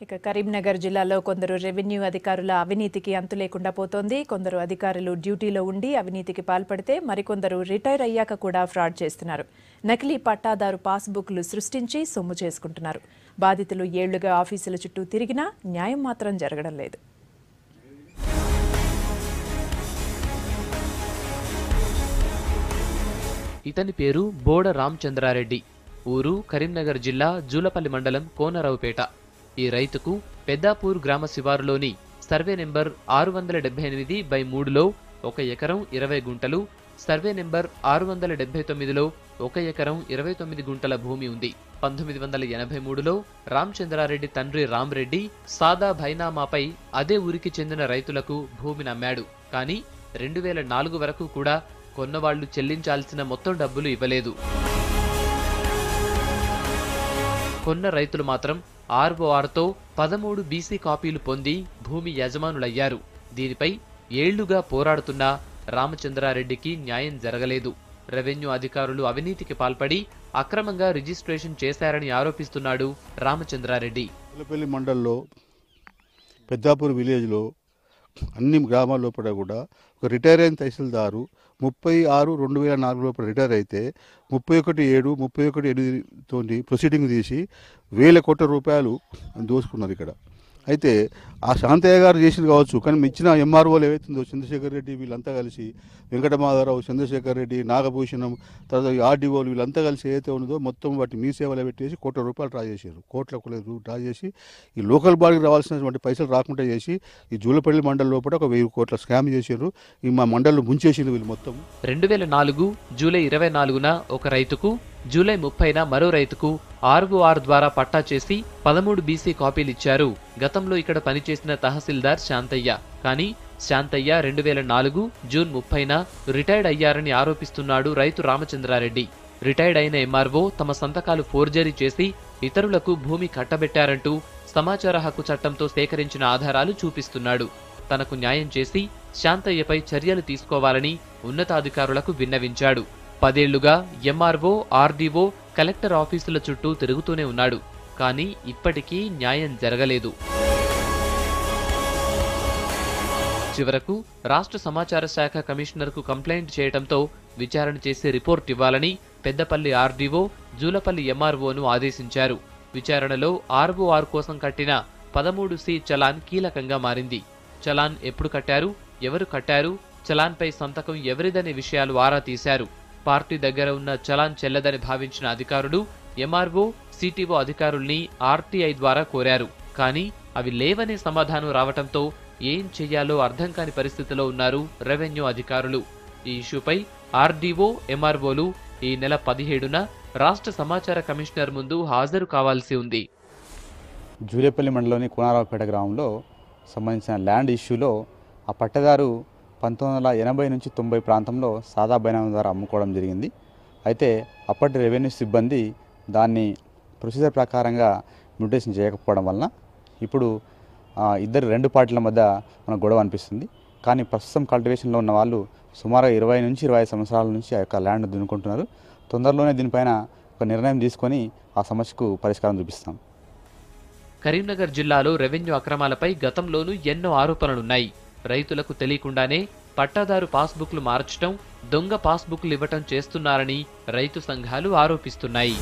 ఇక కరీంనగర్ జిల్లాలో కొందరు రెవెన్యూ అధికారుల అవినీతికి అంతు లేకుండా పోతోంది. కొందరు అధికారులు డ్యూటీలో ఉండి అవినీతికి పాల్పడితే మరికొందరు రిటైర్ అయ్యాక కూడా ఫ్రాడ్ చేస్తున్నారు. నకిలీ పట్టాదారు పాస్బుక్లు సృష్టించి సొమ్ము చేసుకుంటున్నారు. బాధితులు ఏళ్లుగా ఆఫీసుల చుట్టూ తిరిగినా న్యాయం మాత్రం జరగడం లేదు. ఇతని పేరు బోడ రామచంద్రారెడ్డి. ఊరు కరీంనగర్ జిల్లా జూలపల్లి మండలం కోనరావుపేట. ఈ రైతుకు పెద్దాపూర్ గ్రామ శివారులోని సర్వే నెంబర్ 678/3లో 1 ఎకరం 20 గుంటలు, సర్వే నెంబర్ 679లో 1 ఎకరం 29 గుంటల భూమి ఉంది. 1983లో రామచంద్రారెడ్డి తండ్రి రామ్రెడ్డి సాదా బైనామాపై అదే ఊరికి చెందిన రైతులకు భూమిని అమ్మాడు. కానీ 2004 వరకు కూడా కొన్నవాళ్లు చెల్లించాల్సిన మొత్తం డబ్బులు ఇవ్వలేదు. కొన్న రైతులు మాత్రం ఆర్ఓఆర్తో 13 బీసీ కాపీలు పొంది భూమి యజమానులయ్యారు. దీనిపై ఏళ్లుగా పోరాడుతున్నా రామచంద్రారెడ్డికి న్యాయం జరగలేదు. రెవెన్యూ అధికారులు అవినీతికి పాల్పడి అక్రమంగా రిజిస్ట్రేషన్ చేశారని ఆరోపిస్తున్నాడు రామచంద్రారెడ్డి. జూలపల్లి మండల్లో పెద్దాపూర్ విలేజ్లో అన్ని గ్రామాల లోపల కూడా ఒక రిటైర్ అయిన తహసీల్దారు 36/2004 లోపల రిటైర్ అయితే 31/7/31/8 ప్రొసీడింగ్ తీసి 1,000 కోట్ల రూపాయలు దోసుకున్నారు ఇక్కడ. అయితే ఆ శాంతయ్య గారు చేసింది కావచ్చు, కానీ ఇచ్చిన ఎంఆర్ఓలు ఏవైతుందో చంద్రశేఖర్ రెడ్డి వీళ్ళంతా కలిసి, వెంకటమాధవరావు, చంద్రశేఖర్ రెడ్డి, నాగభూషణం, తర్వాత ఆర్డీఓలు వీళ్ళంతా కలిసి ఏదైతే ఉన్నదో మొత్తం వాటి మీ సేవలో పెట్టేసి ₹1 కోట్ల డ్రా చేశారు. డ్రా చేసి ఈ లోకల్ బాడీకి రావాల్సినటువంటి పైసలు రాకుండా చేసి ఈ జూలపల్లి మండలం లోపల ఒక 1,000 కోట్ల స్కామ్ చేశారు. ఈ మా మండలం ముంచేసింది వీళ్ళు మొత్తం. 2004 జూలై 24న ఒక రైతుకు, జూలై 30న మరో రైతుకు ఆర్ఓఆర్ ద్వారా పట్టా చేసి 13 బీసీ కాపీలిచ్చారు గతంలో ఇక్కడ పనిచేసిన తహసీల్దార్ శాంతయ్య. కానీ శాంతయ్య 2004 జూన్ 30న రిటైర్డ్ అయ్యారని ఆరోపిస్తున్నాడు రైతు రామచంద్రారెడ్డి. రిటైర్డ్ అయిన ఎంఆర్ఓ తమ సంతకాలు ఫోర్జరీ చేసి ఇతరులకు భూమి కట్టబెట్టారంటూ సమాచార హక్కు చట్టంతో సేకరించిన ఆధారాలు చూపిస్తున్నాడు. తనకు న్యాయం చేసి శాంతయ్యపై చర్యలు తీసుకోవాలని ఉన్నతాధికారులకు విన్నవించాడు. 10 ఏళ్లుగా ఎంఆర్ఓ, ఆర్డీఓ, కలెక్టర్ ఆఫీసుల చుట్టూ తిరుగుతూనే ఉన్నాడు. కానీ ఇప్పటికీ న్యాయం జరగలేదు. చివరకు రాష్ట్ర సమాచార శాఖ కమిషనర్కు కంప్లైంట్ చేయడంతో విచారణ చేసి రిపోర్ట్ ఇవ్వాలని పెద్దపల్లి ఆర్డీఓ, జూలపల్లి ఎంఆర్ఓను ఆదేశించారు. విచారణలో ఆర్ఓఆర్ కోసం కట్టిన 13C చలాన్ కీలకంగా మారింది. చలాన్ ఎప్పుడు కట్టారు, ఎవరు కట్టారు, చలాన్పై సంతకం ఎవరిదనే విషయాలు ఆరా తీశారు. పార్టీ దగ్గర ఉన్న చలాన్ చెల్లదని భావించిన అధికారులు ఎంఆర్ఓ, సిటీఓ అధికారుల్ని ఆర్టీఐ ద్వారా కోరారు. కానీ అవి లేవనే సమాధానం రావటంతో ఏం చెయ్యాలో అర్థం కాని పరిస్థితిలో ఉన్నారు రెవెన్యూ అధికారులు. ఈ ఇష్యూపై ఆర్డీఓ, ఎంఆర్ఓలు ఈ నెల 17న రాష్ట్ర సమాచార కమిషనర్ ముందు హాజరు కావాల్సి ఉంది. జూలపల్లి మండలంలోని కోనరావుపేట గ్రామంలో సంబంధించిన ల్యాండ్ ఇష్యూలో ఆ పట్టదారు 1980 నుంచి 90 ప్రాంతంలో సాదా బైనామా ద్వారా అమ్ముకోవడం జరిగింది. అయితే అప్పటి రెవెన్యూ సిబ్బంది దాన్ని ప్రొసీజర్ ప్రకారంగా మ్యూటేషన్ చేయకపోవడం వలన ఇప్పుడు రెండు పార్టీల మధ్య మన గొడవ అనిపిస్తుంది. కానీ ప్రస్తుతం కల్టివేషన్లో ఉన్న వాళ్ళు సుమారు 20 నుంచి 25 సంవత్సరాల నుంచి ఆ యొక్క ల్యాండ్ దున్నుకుంటున్నారు. తొందరలోనే దీనిపైన ఒక నిర్ణయం తీసుకొని ఆ సమస్యకు పరిష్కారం చూపిస్తాం. కరీంనగర్ జిల్లాలో రెవెన్యూ అక్రమాలపై గతంలోనూ ఎన్నో ఆరోపణలున్నాయి. రైతులకు తెలియకుండానే పట్టాదారు పాస్బుక్లు మార్చడం, దొంగ పాస్బుక్లు ఇవ్వటం చేస్తున్నారని రైతు సంఘాలు ఆరోపిస్తున్నాయి.